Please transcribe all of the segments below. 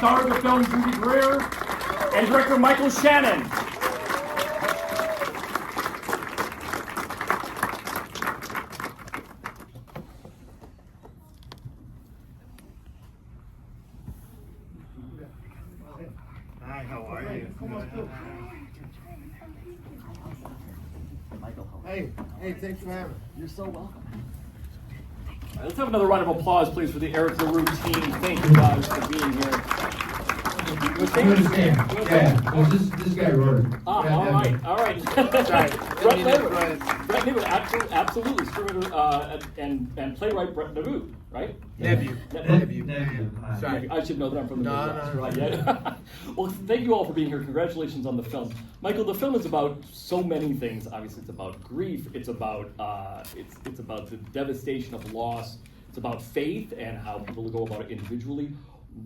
star of the film, Judy Greer, and director Michael Shannon. Hi, how are you? Michael, Hey, thanks for having me. you're so welcome. All right, let's have another round of applause, please, for the LaRue team. Thank you guys for being here. I understand. Yeah, well, this guy wrote it. All right. Sorry. Brett Neveu, absolutely. Screenwriter and playwright Brett Neveu, right? Neveu. Sorry. I should know that I'm from the Midwest, No. right? Yeah. Well, thank you all for being here. Congratulations on the film, Michael. The film is about so many things. Obviously, it's about grief. It's about it's about the devastation of loss. It's about faith and how people go about it individually.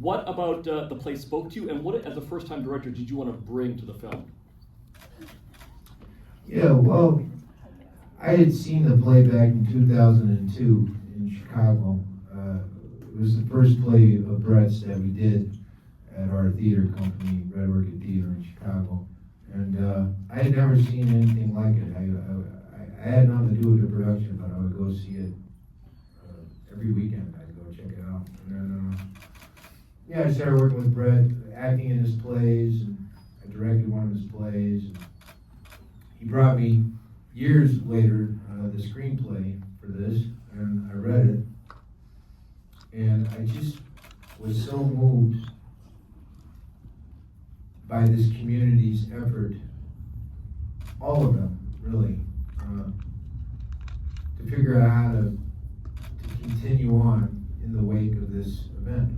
What about the play spoke to you, and what, as a first-time director, did you want to bring to the film? Yeah, well, I had seen the play back in 2002 in Chicago. It was the first play of Brett's that we did at our theater company, Red Orchid Theater in Chicago. And I had never seen anything like it. I had nothing to do with the production, but I would go see it every weekend. I'd go check it out. And then, yeah, I started working with Brett, acting in his plays, and I directed one of his plays. And he brought me, years later, the screenplay for this, and I read it. And I just was so moved by this community's effort, all of them, really, to figure out how to continue on in the wake of this event.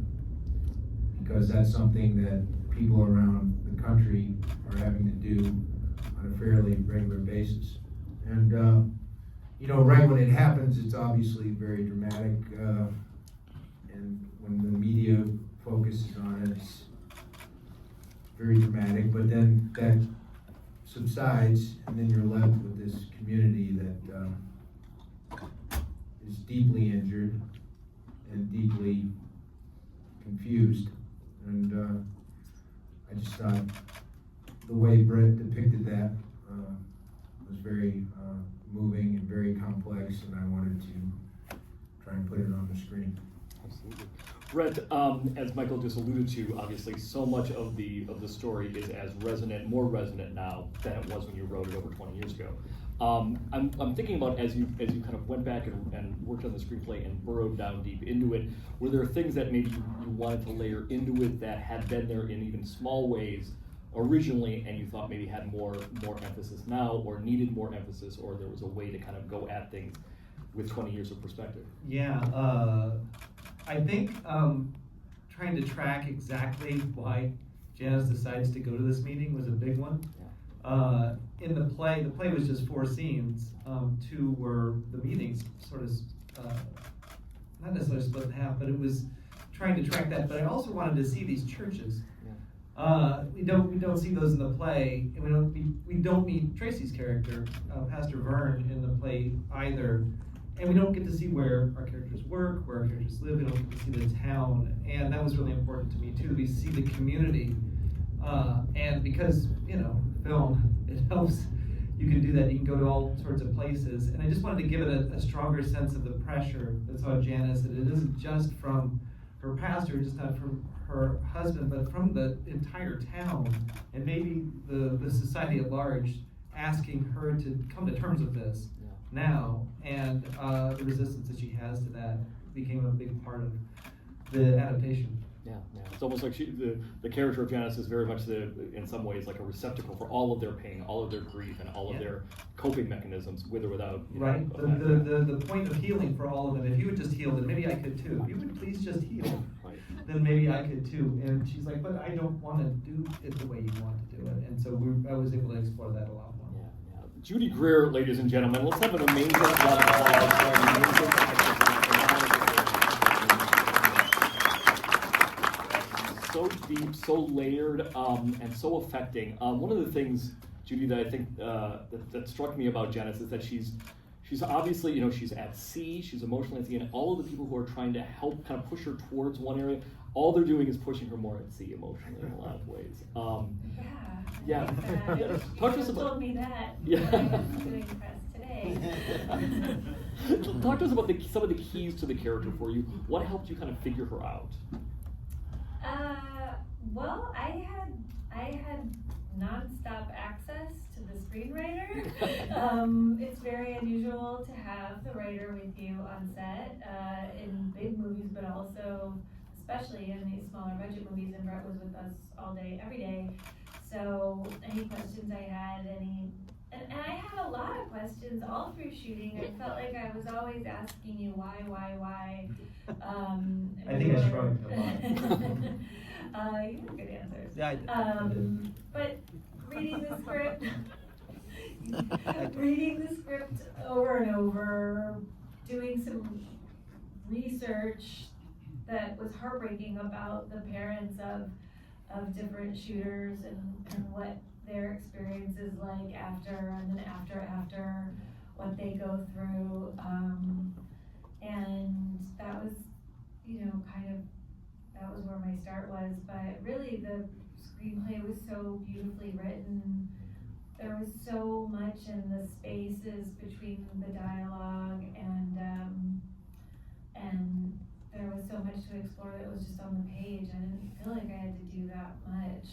Because that's something that people around the country are having to do on a fairly regular basis. And, right when it happens, it's obviously very dramatic. And when the media focuses on it, it's very dramatic. But then that subsides, and then you're left with this community that is deeply injured and deeply confused. And I just thought the way Brett depicted that was very moving and very complex, and I wanted to try and put it on the screen. Absolutely. Brett, as Michael just alluded to, obviously so much of the story is as more resonant now than it was when you wrote it over 20 years ago. I'm thinking about as you kind of went back and worked on the screenplay and burrowed down deep into it, were there things that maybe you wanted to layer into it that had been there in even small ways originally, and you thought maybe had more emphasis now, or needed more emphasis, or there was a way to kind of go at things with 20 years of perspective? Yeah, I think trying to track exactly why Janice decides to go to this meeting was a big one. Yeah. In the play was just 4 scenes. 2 were the meetings, sort of, not necessarily split in half, but it was trying to track that. But I also wanted to see these churches. Yeah. We don't see those in the play, and we don't meet Tracy's character, Pastor Vern, in the play either. And we don't get to see where our characters work, where our characters live. We don't get to see the town, and that was really important to me too. We see the community, and because film, it helps. You can do that. You can go to all sorts of places, and I just wanted to give it a stronger sense of the pressure. That's how Janice said it isn't just from her pastor, just not from her husband, but from the entire town, and maybe the society at large, asking her to come to terms with this. Now, and the resistance that she has to that became a big part of the adaptation. Yeah. It's almost like the character of Janice is very much in some ways like a receptacle for all of their pain, all of their grief, and all of their coping mechanisms, with or without. Right. The point of healing for all of them. If you would just heal, then maybe I could too. If you would please just heal, right, then maybe I could too. And she's like, but I don't want to do it the way you want to do it. And so I was able to explore that a lot more. Yeah. Judy Greer, ladies and gentlemen, let's have an amazing round of applause for an amazing actress. So deep, so layered, and so affecting. One of the things, Judy, that I think that struck me about Janice is that she's obviously, she's at sea, she's emotionally at sea, and all of the people who are trying to help kind of push her towards one area all they're doing is pushing her more at sea emotionally in a lot of ways. Yeah. Talk to us about. Told me that. Yeah. I'm doing press today. Talk to us about some of the keys to the character for you. What helped you kind of figure her out? Well, I had nonstop access to the screenwriter. It's very unusual to have the writer with you on set in big movies, but also especially in these smaller budget movies. And Brett was with us all day, every day. So any questions I had, and I had a lot of questions all through shooting. I felt like I was always asking you why. I think I shrugged a lot. You had good answers. Yeah, I did. But reading the script over and over, doing some research that was heartbreaking about the parents of different shooters and what their experience is like after, and then after what they go through, and that was, that was where my start was. But really the screenplay was so beautifully written. There was so much in the spaces between the dialogue, and there was so much to explore that was just on the page. I didn't feel like I had to do that much.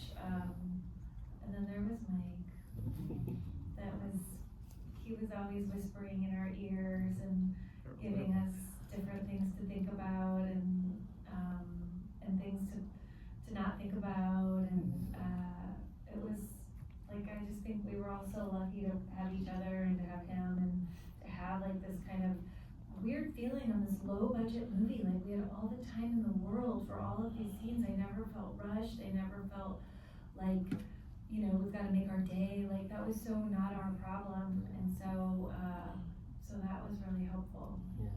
And then there was Mike. He was always whispering in our ears and giving us different things to think about, and things to not think about, and it was like, I just think we were all so lucky to have each other and to have him, and to have like this kind of weird feeling on this low budget movie. Like, we had all the time in the world for all of these scenes. I never felt rushed. I never felt like, we've got to make our day. Like, that was so not our problem, and so that was really helpful. Yeah.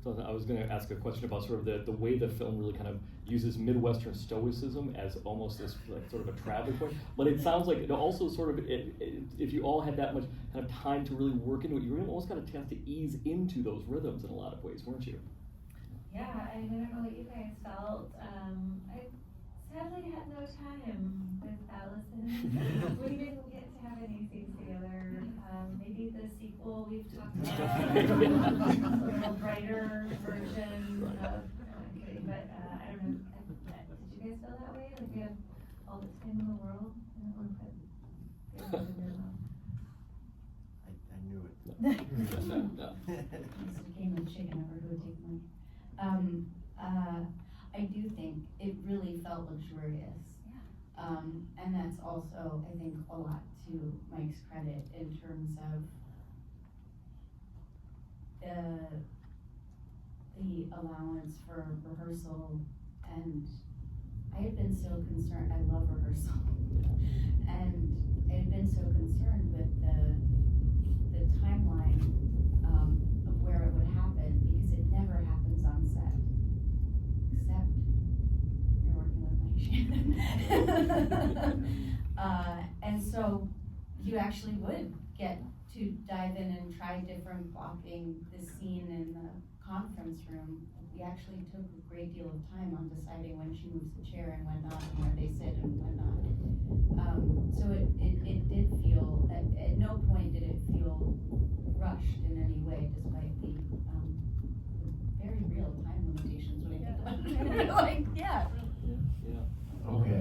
So I was going to ask a question about sort of the way the film really kind of uses Midwestern stoicism as almost this like sort of a travel point. But it sounds like it also sort of, if you all had that much kind of time to really work into it, you really almost got a chance to ease into those rhythms in a lot of ways, weren't you? Yeah, I don't know what you guys felt. I sadly had no time with Alison. We didn't get to have any scenes together. Maybe the sequel we've talked about, a little brighter version of, I'm kidding, but I don't know. Did you guys feel that way? Like, we had all the time in the world, and it looked like I knew it. It's a game of chicken over who would take money. I do think it really felt luxurious. Yeah. And that's also, I think, a lot to Mike's credit in terms of the allowance for rehearsal. And I had been so concerned, I love rehearsal, and I had been so concerned with the timeline of where it would happen, because it never happens on set, except you're working with Mike Shannon. And so you actually would get to dive in and try different blocking. The scene in the conference room, we actually took a great deal of time on deciding when she moves the chair and when not, and where they sit and when not. So it did feel, at no point did it feel rushed in any way, despite the very real time limitations when I think about it. Like, yeah. Yeah. Okay.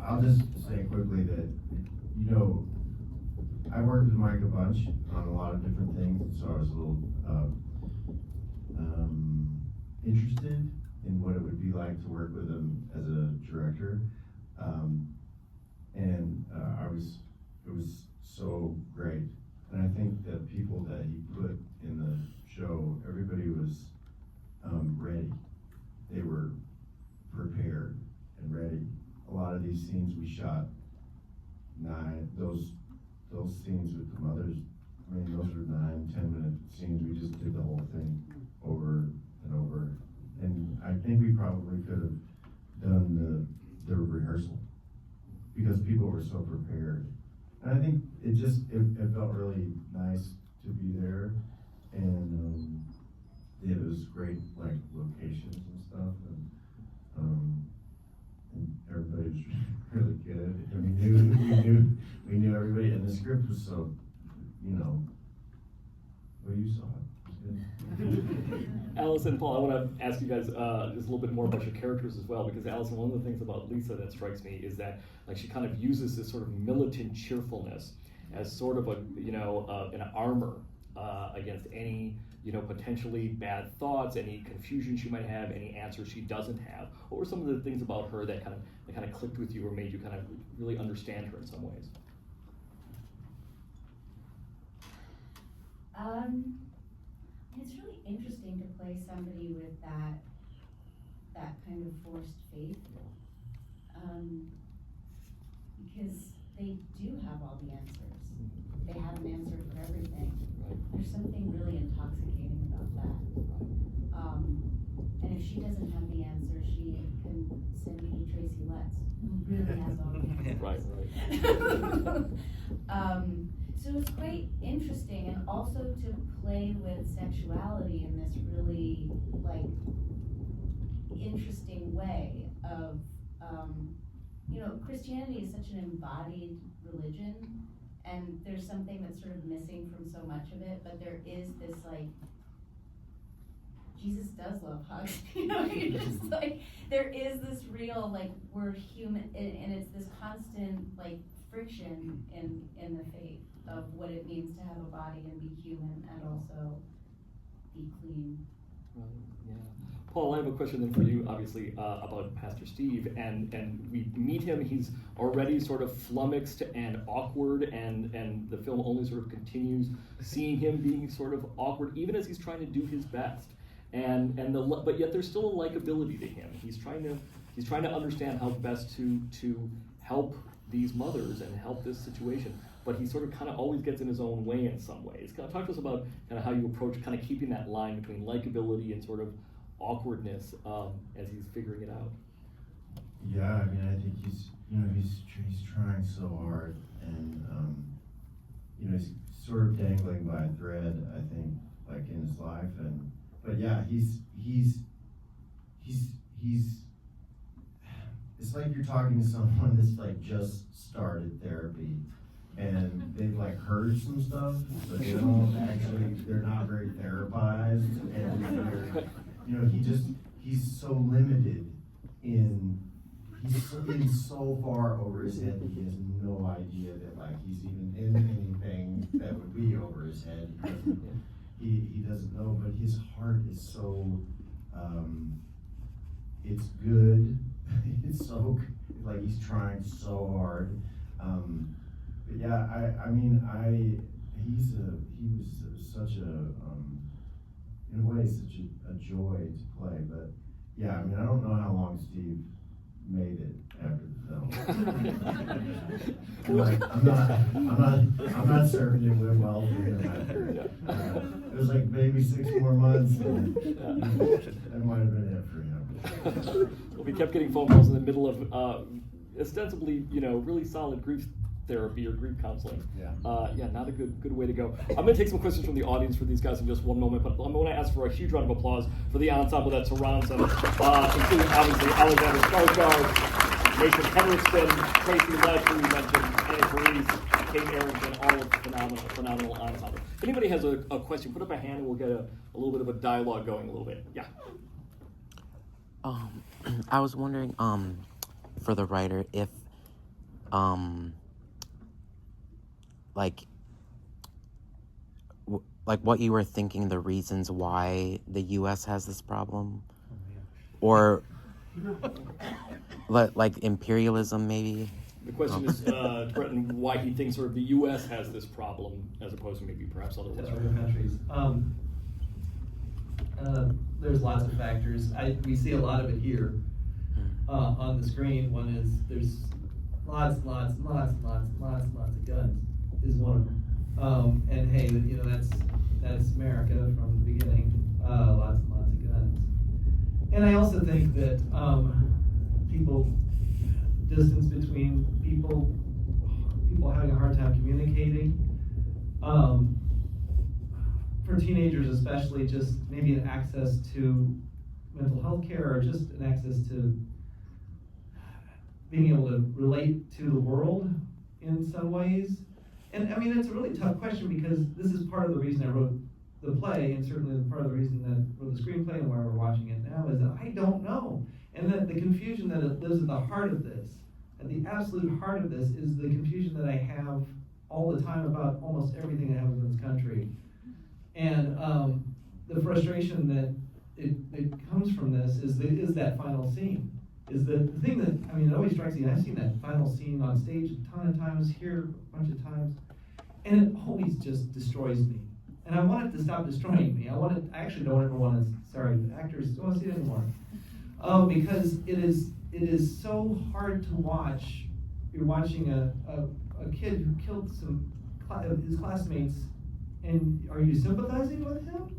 I'll just say quickly that, I worked with Mike a bunch on a lot of different things, so I was a little interested in what it would be like to work with him as a director. It was so great. And I think the people that he put in the show, everybody was ready. They were prepared and ready. A lot of these scenes we shot those scenes with the mothers, I mean, those were 9-10 minute scenes. We just did the whole thing over and over. And I think we probably could have done the rehearsal because people were so prepared. And I think it felt really nice to be there. And it was great, like locations and stuff, and everybody was really good, and we knew everybody, and the script was so, you know, well, you saw it. Alison, Paul, I want to ask you guys just a little bit more about your characters as well, because Alison, one of the things about Lisa that strikes me is that like she kind of uses this sort of militant cheerfulness as sort of a, you know, an armor against any, you know, potentially bad thoughts, any confusion she might have, any answers she doesn't have. What were some of the things about her that kind of clicked with you or made you kind of really understand her in some ways? It's really interesting to play somebody with that kind of forced faith, because they do have all the answers. They have an answer for everything. There's something really intoxicating about that. And if she doesn't have the answer, she can send me to Tracy Letts, who really has all the answers. Right. So it was quite interesting, and also to play with sexuality in this really, like, interesting way of, you know, Christianity is such an embodied religion, and there's something that's sort of missing from so much of it, but there is this, like, Jesus does love hugs, you know, you're just like, there is this real, like, we're human, and it's this constant, like, friction in the faith of what it means to have a body and be human and also be clean. Right, yeah. Paul, I have a question then for you, obviously, about Pastor Steve, and we meet him, he's already sort of flummoxed and awkward, and the film only sort of continues seeing him being sort of awkward, even as he's trying to do his best. But yet there's still a likability to him. He's trying to understand how best to help these mothers and help this situation, but he sort of kind of always gets in his own way in some ways. Kind of talk to us about kind of how you approach kind of keeping that line between likability and sort of awkwardness as he's figuring it out. Yeah, I mean, I think he's trying so hard, and you know, he's sort of dangling by a thread, I think, like in his life, but yeah, he's it's like you're talking to someone that's like just started therapy, and they've like heard some stuff, but they don't actually, they're not very therapized, and you know, he's so limited he's so far over his head that he has no idea that like he's even in anything that would be over his head. He doesn't know, but his heart is so, it's good. It's so, like, he's trying so hard. But yeah, he was such a, in a way, such a joy to play. But yeah, I mean, I don't know how long Steve made it after the film. Like, I'm not certain it went well for him after. It was like maybe 6 more months, and that might have been it for him. Well, we kept getting phone calls in the middle of ostensibly, you know, really solid grief therapy or grief counseling. Yeah. Not a good way to go. I'm going to take some questions from the audience for these guys in just one moment, but I'm going to ask for a huge round of applause for the ensemble that surrounds them, including obviously Alexander Skarsgård, Nathan Henriksen, Tracy Letts, who we mentioned, Annie Parise, Kate Arrington, all of the phenomenal ensemble. If anybody has a question, put up a hand and we'll get a little bit of a dialogue going a little bit. Yeah. I was wondering, for the writer, if, like what you were thinking, the reasons why the U.S. has this problem, or like imperialism, maybe. The question is, Bretton, why he thinks sort of the U.S. has this problem as opposed to maybe perhaps other places. Other countries. There's lots of factors. We see a lot of it here on the screen. One is there's lots of guns is one of them. And hey, you know, that's America from the beginning. Lots of guns. And I also think that distance between people having a hard time communicating. for teenagers especially, just maybe an access to mental health care, or just an access to being able to relate to the world in some ways. And I mean, it's a really tough question, because this is part of the reason I wrote the play, and certainly part of the reason that I wrote the screenplay and why we're watching it now, is that I don't know. And that the confusion that it lives at the heart of this, at the absolute heart of this, is the confusion that I have all the time about almost everything that happens in this country. And the frustration that it comes from this is that final scene. Is the thing that, I mean, it always strikes me, I've seen that final scene on stage a ton of times, here a bunch of times, and it always just destroys me. And I want it to stop destroying me. I actually don't ever want to, sorry, actors don't want to see it anymore. Because it is so hard to watch. You're watching a kid who killed some of his classmates, and are you sympathizing with him?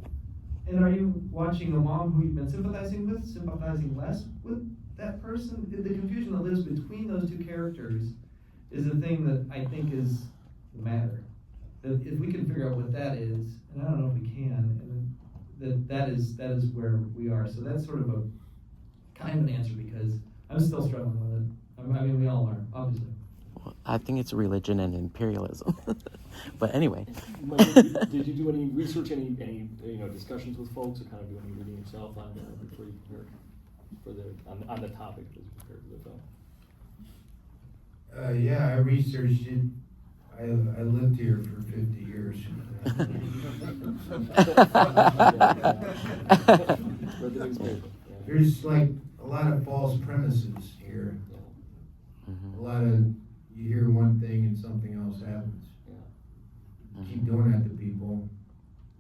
And are you watching a mom who you've been sympathizing with, sympathizing less with that person? The confusion that lives between those two characters is the thing that I think is the matter. That if we can figure out what that is, and I don't know if we can, and that is where we are. So that's sort of a kind of an answer, because I'm still struggling with it. I mean, we all are, obviously. Well, I think it's religion and imperialism. But anyway. Did you do any research, any discussions with folks, or kind of do any reading yourself on before you prepared for on the topic as you prepared for the film? Yeah, I researched it. I lived here for 50 years. Read the newspaper. Yeah. There's like a lot of false premises here. Mm-hmm. A lot of, you hear one thing and something else happens. Yeah. Keep doing that to people,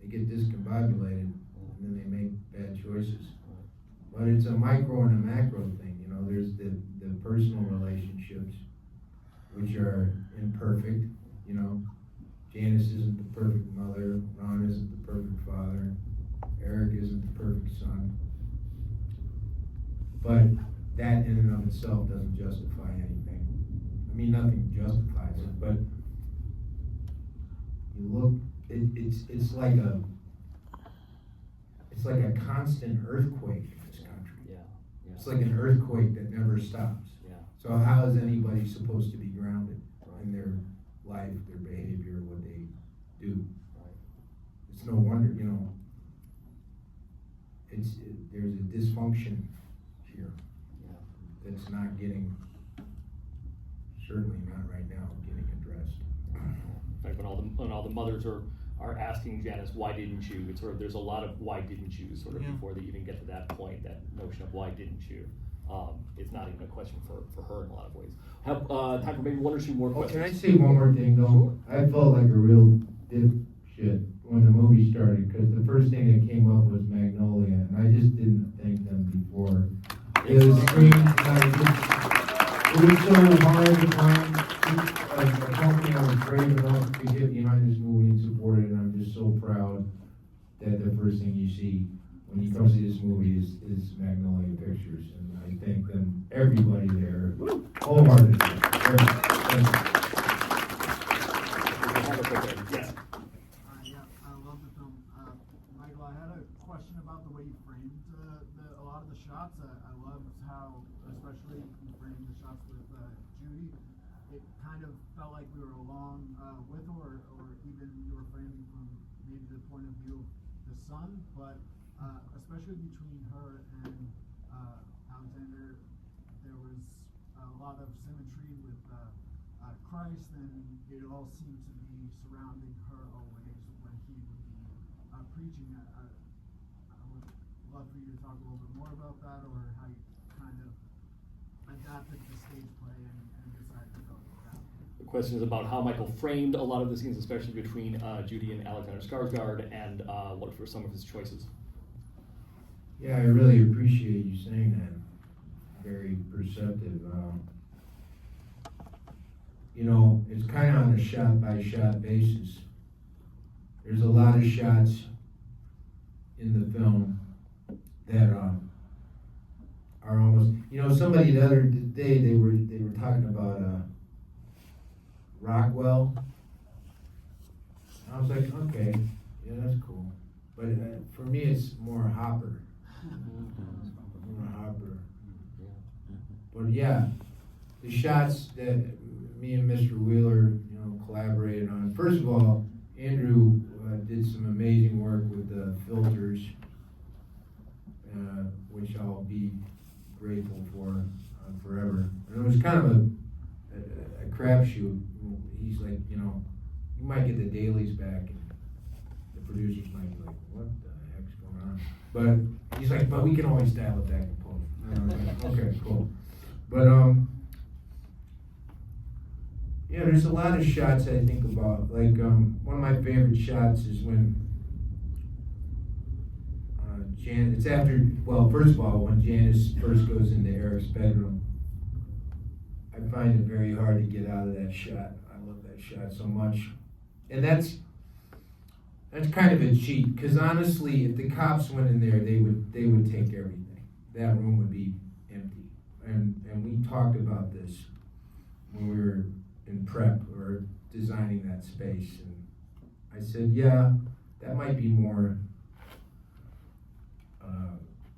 they get discombobulated, and then they make bad choices. But it's a micro and a macro thing, you know. There's the personal relationships, which are imperfect, you know. Janice isn't the perfect mother, Ron isn't the perfect father, Eric isn't the perfect son. But that in and of itself doesn't justify anything. I mean, nothing justifies it, but you look, it's like a constant earthquake in this country. Yeah. It's like an earthquake that never stops. Yeah. So how is anybody supposed to be grounded in their life, their behavior, what they do? Right. It's no wonder, you know, there's a dysfunction here that's not getting, certainly not right now, getting addressed. In fact, when all the mothers are asking Janice, why didn't you? It's sort of, there's a lot of why didn't you sort of before they even get to that point, that notion of why didn't you. It's not even a question for her in a lot of ways. Have time for maybe one or two more questions. Can I say one more thing though? Sure. I felt like a real dipshit when the movie started, because the first thing that came up was Magnolia, and I just didn't thank them before. It was screamed, it was so hard to find a company I was brave enough to get behind this movie and support it, and I'm just so proud that the first thing you see when you come see this movie is Magnolia Pictures, and I thank them, everybody there, wholeheartedly. Thank you. Yes. Yeah, I love the film. Michael, I had a question about the way you framed a lot of the shots. I loved how, especially you framed the shots with Judy, it kind of felt like we were along with her, or even you were framing from maybe the point of view of the son, but especially between her and Alexander, there was a lot of symmetry with Christ, and it all seemed to be surrounding her always when he would be preaching. I would love for you to talk a little bit more about that, or how you kind of adapted the stage play and decided to go with that. The question is about how Michael framed a lot of the scenes, especially between Judy and Alexander Skarsgård, and what were some of his choices. Yeah, I really appreciate you saying that. Very perceptive. You know, it's kind of on a shot-by-shot basis. There's a lot of shots in the film that are almost, you know, somebody the other day, they were talking about Rockwell. I was like, okay, yeah, that's cool. But for me, it's more Hopper. More Hopper. But yeah, the shots that me and Mr. Wheeler, collaborated on. First of all, Andrew did some amazing work with the filters, which I'll be grateful for forever. And it was kind of a crapshoot. He's like, you might get the dailies back, and the producers might be like, what the heck's going on? But he's like, but we can always dial it back and post. And I was like, okay, cool. But yeah, there's a lot of shots I think about. Like one of my favorite shots is when it's after, well, first of all, when Janice first goes into Eric's bedroom. I find it very hard to get out of that shot. I love that shot so much. And that's kind of a cheat, because honestly, if the cops went in there, they would take everything. That room would be empty. And we talked about this when we were in prep or designing that space. And I said, yeah, that might be more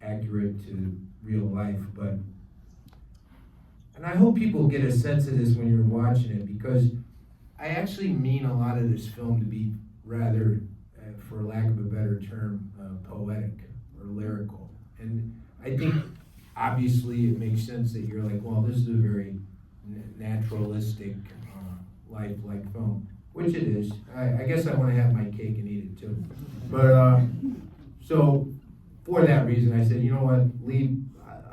accurate to real life, and I hope people get a sense of this when you're watching it, because I actually mean a lot of this film to be rather, for lack of a better term, poetic or lyrical. And I think obviously it makes sense that you're like, well, this is a very naturalistic, lifelike film, which it is. I guess I want to have my cake and eat it too. But so for that reason, I said, you know what, Lee,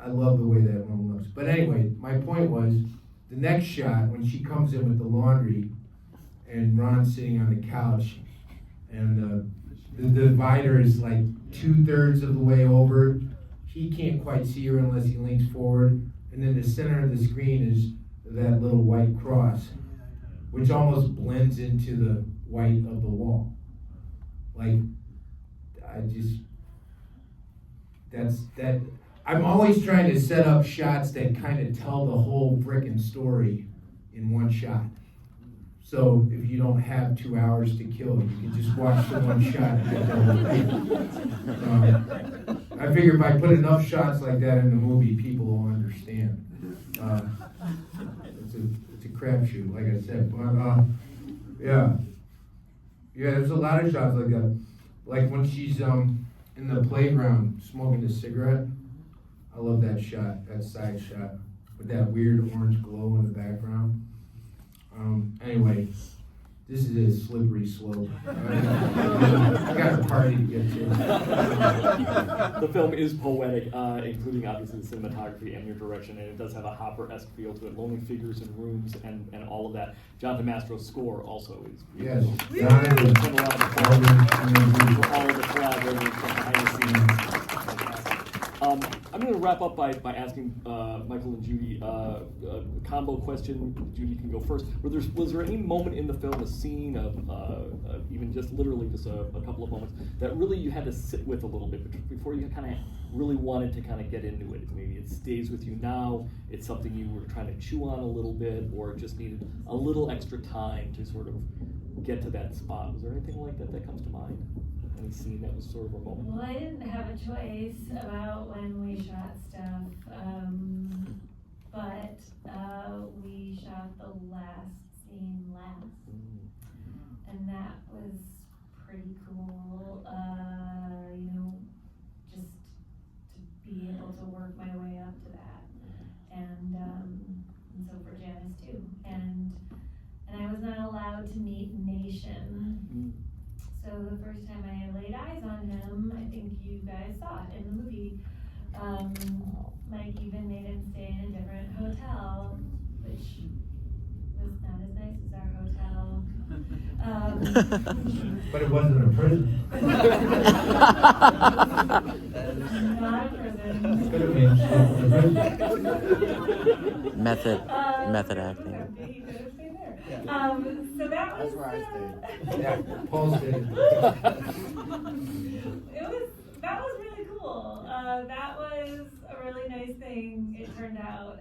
I love the way that room looks. But anyway, my point was, the next shot, when she comes in with the laundry, and Ron's sitting on the couch, and the divider is like 2/3 of the way over. He can't quite see her unless he leans forward. And then the center of the screen is that little white cross, which almost blends into the white of the wall. Like, I'm always trying to set up shots that kind of tell the whole frickin' story in one shot. So if you don't have 2 hours to kill, you can just watch the one shot and get the whole thing. I figure if I put enough shots like that in the movie, people will understand. It's a crapshoot, like I said. But yeah, there's a lot of shots like that. Like when she's in the playground smoking a cigarette. I love that shot, that side shot, with that weird orange glow in the background. Anyway, this is a slippery slope. I got a party to get to. The film is poetic, including obviously the cinematography and your direction, and it does have a Hopper-esque feel to it. Lonely figures in rooms and all of that. Jonathan Mastro's score also is Yes, Jonathan. All the collaborators behind the scenes. I'm going to wrap up by asking Michael and Judy a combo question. Judy can go first. Was there any moment in the film, a scene of even just literally just a couple of moments that really you had to sit with a little bit before you kind of really wanted to kind of get into it? Maybe it stays with you now, it's something you were trying to chew on a little bit, or it just needed a little extra time to sort of get to that spot. Was there anything like that that comes to mind? Any scene that was sort of a moment? Well, I didn't have a choice about when we shot stuff, but we shot the last scene last, and that was pretty cool. Just to be able to work my way up to that, and so for Janice too, and I was not allowed to meet Nation. So the first time I laid eyes on him, I think you guys saw it in the movie. Mike even made him stay in a different hotel, which was not as nice as our hotel. But it wasn't a prison. Not a prison. Could have been. Method acting. He could have stayed there. So that was. That's where I stayed. Yeah, Paul stayed. That was really cool. That was a really nice thing, it turned out,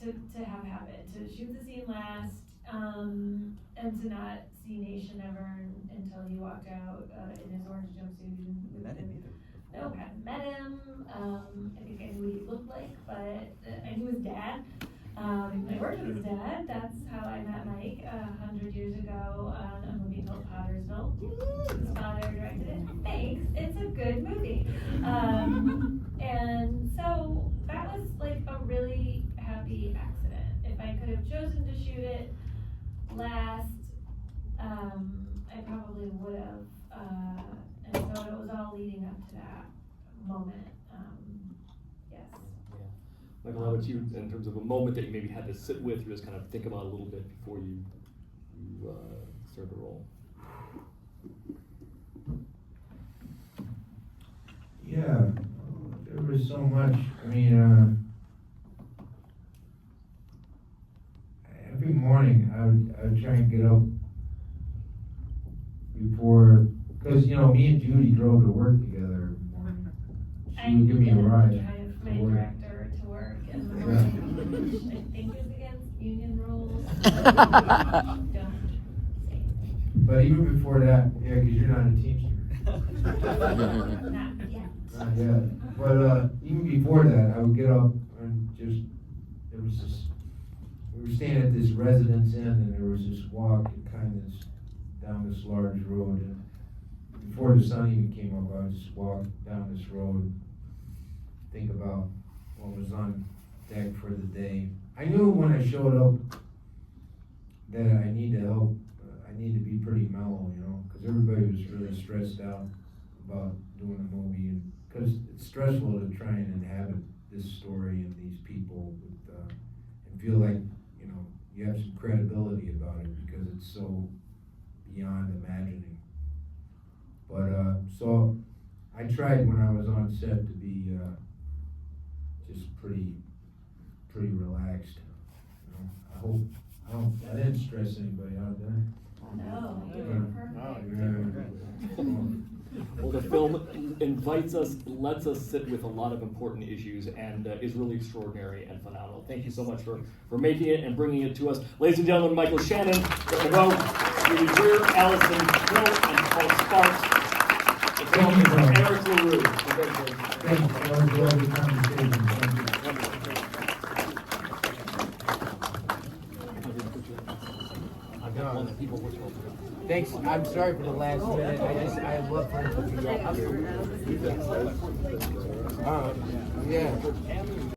to have happen, to shoot the scene last, and to not see see Nation ever until he walked out in his orange jumpsuit. I met him either. No, hadn't met him. I think I knew what he looked like, but I knew his dad. I worked with his dad. That's how I met Mike 100 years ago on a movie called Pottersville. His father directed it. Thanks. It's a good movie. And so that was like a really happy accident. If I could have chosen to shoot it last, I probably would have. And so it was all leading up to that moment. Yes. Yeah. Michael, how about you, in terms of a moment that you maybe had to sit with or just kind of think about a little bit before you started the role? Yeah, there was so much. I mean, every morning I would try and get up before, because me and Judy drove to work together every morning. She would give me a ride. Drive my director to work in the Yeah. morning, which I think is against union rules. Don't say anything. But even before that, yeah, because you're not a teamster. Not yet. Not yet. But even before that, I would get up and just, there was this, we were staying at this residence inn, and there was this walk down this large road. And before the sun even came up, I would just walk down this road, think about what was on deck for the day. I knew when I showed up that I need to help, I need to be pretty mellow, because everybody was really stressed out about doing a movie, and because it's stressful to try and inhabit this story and these people with, and feel like, you have some credibility about it because it's so beyond imagining. But, so I tried when I was on set to be, just pretty relaxed, I didn't stress anybody out, did I? No, you were perfect. Well, the film invites us, lets us sit with a lot of important issues, and is really extraordinary and phenomenal. Thank you so much for making it and bringing it to us. Ladies and gentlemen, Michael Shannon, Neveu, Judy, Greer, Alison, Hill, and Paul Sparks. The film is from Eric LaRue. Thanks, I enjoyed the conversation. Thank you. I've got one that people were told. Thanks. I'm sorry for the last minute. I love for it to be up here. Yeah.